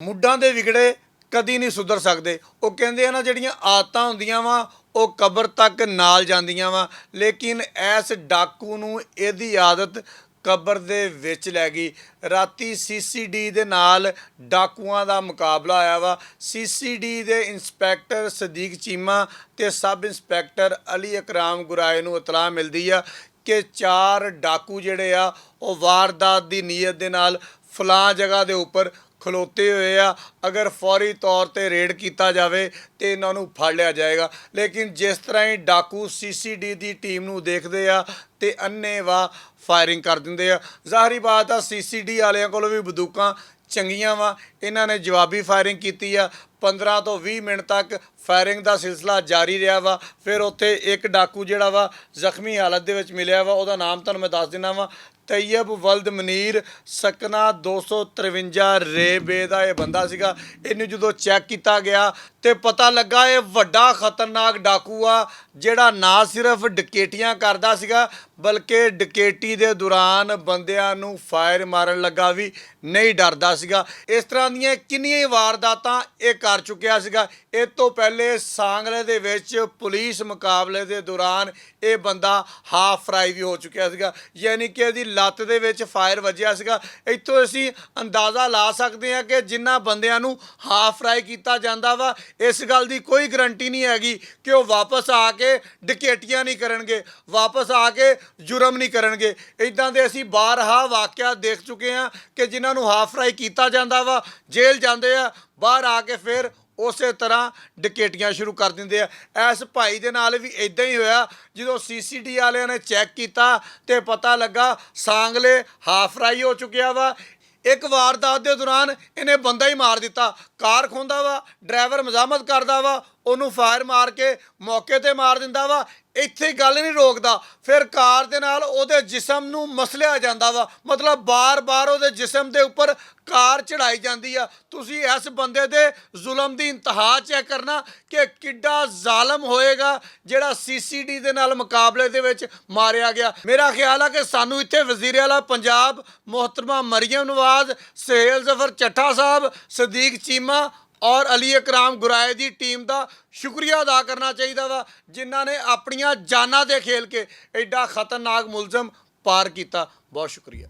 ਮੁੱਢਾਂ ਦੇ ਵਿਗੜੇ ਕਦੀ ਨਹੀਂ ਸੁਧਰ ਸਕਦੇ। ਉਹ ਕਹਿੰਦੇ ਆ ਨਾ, ਜਿਹੜੀਆਂ ਆਦਤਾਂ ਹੁੰਦੀਆਂ ਵਾ ਉਹ ਕਬਰ ਤੱਕ ਨਾਲ ਜਾਂਦੀਆਂ ਵਾ, ਲੇਕਿਨ ਇਸ ਡਾਕੂ ਨੂੰ ਇਹਦੀ ਆਦਤ ਕਬਰ ਦੇ ਵਿੱਚ ਲੈ ਗਈ। ਰਾਤੀ ਸੀਸੀਡੀ ਦੇ ਨਾਲ ਡਾਕੂਆਂ ਦਾ ਮੁਕਾਬਲਾ ਆਇਆ ਵਾ। ਸੀਸੀਡੀ ਦੇ ਇੰਸਪੈਕਟਰ ਸਦੀਕ ਚੀਮਾ ਤੇ ਸਬ ਇੰਸਪੈਕਟਰ ਅਲੀ ਇਕਰਾਮ ਗੁਰਾਏ ਨੂੰ ਇਤਲਾਹ ਮਿਲਦੀ ਆ ਕਿ 4 ਡਾਕੂ ਜਿਹੜੇ ਆ ਉਹ ਵਾਰਦਾਤ ਦੀ ਨੀਅਤ ਦੇ ਨਾਲ ਫਲਾਂ ਜਗ੍ਹਾ ਦੇ ਉੱਪਰ ਖਲੋਤੇ ਹੋਏ ਆ। ਅਗਰ ਫੌਰੀ ਤੌਰ ਤੇ ਰੇਡ ਕੀਤਾ ਜਾਵੇ ਤੇ ਇਹਨਾਂ ਨੂੰ ਫੜ ਲਿਆ ਜਾਏਗਾ। ਲੇਕਿਨ ਜਿਸ ਤਰ੍ਹਾਂ ਹੀ ਡਾਕੂ ਸੀਸੀਡੀ ਦੀ ਟੀਮ ਨੂੰ ਦੇਖਦੇ ਆ ਤੇ ਅੰਨ੍ਹੇਵਾਹ ਫਾਇਰਿੰਗ ਕਰ ਦਿੰਦੇ ਆ। ਜ਼ਾਹਰੀ ਬਾਤ ਆ, ਸੀਸੀਡੀ ਵਾਲਿਆਂ ਕੋਲ ਵੀ ਬੰਦੂਕਾਂ ਚੰਗੀਆਂ ਵਾ, ਇਹਨਾਂ ਨੇ ਜਵਾਬੀ ਫਾਇਰਿੰਗ ਕੀਤੀ ਆ। 15 ਤੋਂ 20 ਮਿੰਟ ਤੱਕ ਫਾਇਰਿੰਗ ਦਾ ਸਿਲਸਿਲਾ ਜਾਰੀ ਰਿਹਾ ਵਾ। ਫਿਰ ਉੱਥੇ ਇੱਕ ਡਾਕੂ ਜਿਹੜਾ ਵਾ ਜ਼ਖਮੀ ਹਾਲਤ ਦੇ ਵਿੱਚ ਮਿਲਿਆ ਵਾ। ਉਹਦਾ ਨਾਮ ਤੁਹਾਨੂੰ ਮੈਂ ਦੱਸ ਦਿੰਦਾ ਵਾ, ਤੈयब ਵਲਦ ਮਨੀਰ, ਸਕਨਾ 253 ਰੇਬੇ ਦਾ ਇਹ ਬੰਦਾ ਸੀਗਾ। ਇਹਨੂੰ ਜਦੋਂ ਚੈੱਕ ਕੀਤਾ ਗਿਆ ਤੇ ਪਤਾ ਲੱਗਾ ਇਹ ਵੱਡਾ ਖਤਰਨਾਕ ਡਾਕੂ ਆ, ਜਿਹੜਾ ਨਾ ਸਿਰਫ ਡਕੈਤੀਆਂ ਕਰਦਾ ਸੀਗਾ ਬਲਕਿ ਡਕੈਤੀ ਦੇ ਦੌਰਾਨ ਬੰਦਿਆਂ ਨੂੰ ਫਾਇਰ ਮਾਰਨ ਲੱਗਾ ਵੀ ਨਹੀਂ ਡਰਦਾ ਸੀਗਾ। ਇਸ ਤਰ੍ਹਾਂ ਦੀਆਂ ਕਿੰਨੀਆਂ ਹੀ ਵਾਰਦਾਤਾਂ ਇਹ ਕਰ ਚੁੱਕਿਆ ਸੀਗਾ। ਇਹ ਤੋਂ ਪਹਿਲੇ ਸਾਂਗਲੇ ਦੇ ਵਿੱਚ ਪੁਲਿਸ ਮੁਕਾਬਲੇ ਦੇ ਦੌਰਾਨ ਇਹ ਬੰਦਾ ਹਾਫ ਫਰਾਈ ਵੀ ਹੋ ਚੁੱਕਿਆ ਸੀਗਾ, ਯਾਨੀ ਕਿ ਇਹਦੀ ਲੱਤ ਦੇ ਵਿੱਚ ਫਾਇਰ ਵੱਜਿਆ ਸੀਗਾ। ਇੱਥੋਂ ਅਸੀਂ ਅੰਦਾਜ਼ਾ ਲਾ ਸਕਦੇ ਹਾਂ ਕਿ ਜਿਨ੍ਹਾਂ ਬੰਦਿਆਂ ਨੂੰ ਹਾਫ ਫਰਾਈ ਕੀਤਾ ਜਾਂਦਾ ਵਾ, ਇਸ ਗੱਲ ਦੀ ਕੋਈ ਗਰੰਟੀ ਨਹੀਂ ਹੈਗੀ ਕਿ ਉਹ ਵਾਪਸ ਆ ਕੇ ਡਕੈਤੀਆਂ ਨਹੀਂ ਕਰਨਗੇ, ਵਾਪਸ ਆ ਕੇ ਜੁਰਮ ਨਹੀਂ ਕਰਨਗੇ। ਇੱਦਾਂ ਦੇ ਅਸੀਂ ਬਾਰਹਾ ਵਾਕਿਆ ਦੇਖ ਚੁੱਕੇ ਹਾਂ ਕਿ ਜਿਨ੍ਹਾਂ ਨੂੰ ਹਾਫ ਫਰਾਈ ਕੀਤਾ ਜਾਂਦਾ ਵਾ ਜੇਲ੍ਹ ਜਾਂਦੇ ਆ, ਬਾਹਰ ਆ ਕੇ ਫਿਰ ਉਸੇ ਤਰ੍ਹਾਂ ਡਕੈਤੀਆਂ ਸ਼ੁਰੂ ਕਰ ਦਿੰਦੇ ਆ। ਇਸ ਭਾਈ ਦੇ ਨਾਲ ਵੀ ਇੱਦਾਂ ਹੀ ਹੋਇਆ। ਜਦੋਂ ਸੀਸੀਡੀ ਵਾਲਿਆਂ ਨੇ ਚੈੱਕ ਕੀਤਾ ਤੇ ਪਤਾ ਲੱਗਾ ਸਾਂਗਲੇ ਹਾਫ ਫਰਾਈ ਹੋ ਚੁੱਕਿਆ ਵਾ। ਇੱਕ ਵਾਰਦਾਤ ਦੇ ਦੌਰਾਨ ਇਹਨੇ ਬੰਦਾ ਹੀ ਮਾਰ ਦਿੱਤਾ। ਕਾਰ ਖੋਂਦਾ ਵਾ, ਡਰਾਈਵਰ ਮਜ਼ਾਮਤ ਕਰਦਾ ਵਾ, ਉਹਨੂੰ ਫਾਇਰ ਮਾਰ ਕੇ ਮੌਕੇ ਤੇ ਮਾਰ ਦਿੰਦਾ ਵਾ। ਇੱਥੇ ਗੱਲ ਨਹੀਂ ਰੋਕਦਾ, ਫਿਰ ਕਾਰ ਦੇ ਨਾਲ ਉਹਦੇ ਜਿਸਮ ਨੂੰ ਮਸਲਿਆ ਜਾਂਦਾ ਵਾ, ਮਤਲਬ ਬਾਰ-ਬਾਰ ਉਹਦੇ ਜਿਸਮ ਦੇ ਉੱਪਰ ਕਾਰ ਚੜਾਈ ਜਾਂਦੀ ਆ। ਤੁਸੀਂ ਇਸ ਬੰਦੇ ਦੇ ਜ਼ੁਲਮ ਦੀ ਇੰਤਹਾ ਚੈੱਕ ਕਰਨਾ ਕਿ ਕਿੱਡਾ ਜ਼ਾਲਮ ਹੋਏਗਾ ਜਿਹੜਾ ਸੀਸੀਡੀ ਦੇ ਨਾਲ ਮੁਕਾਬਲੇ ਦੇ ਵਿੱਚ ਮਾਰਿਆ ਗਿਆ। ਮੇਰਾ ਖਿਆਲ ਆ ਕਿ ਸਾਨੂੰ ਇੱਥੇ ਵਜ਼ੀਰ ਆਲਾ ਪੰਜਾਬ ਮੁਹਤਰਮਾ ਮਰੀਮ ਨਵਾਜ਼, ਸੁਹੇਲ ਜ਼ਫਰ ਚੱਠਾ ਸਾਹਿਬ, ਸਦੀਕ ਚੀਮਾ ਔਰ ਅਲੀ ਇਕਰਾਮ ਗੁਰਾਏ ਦੀ ਟੀਮ ਦਾ ਸ਼ੁਕਰੀਆ ਅਦਾ ਕਰਨਾ ਚਾਹੀਦਾ ਵਾ, ਜਿਨ੍ਹਾਂ ਨੇ ਆਪਣੀਆਂ ਜਾਨਾਂ ਦੇ ਖੇਲ ਕੇ ਐਡਾ ਖਤਰਨਾਕ ਮੁਲਜ਼ਮ ਪਾਰ ਕੀਤਾ। ਬਹੁਤ ਸ਼ੁਕਰੀਆ।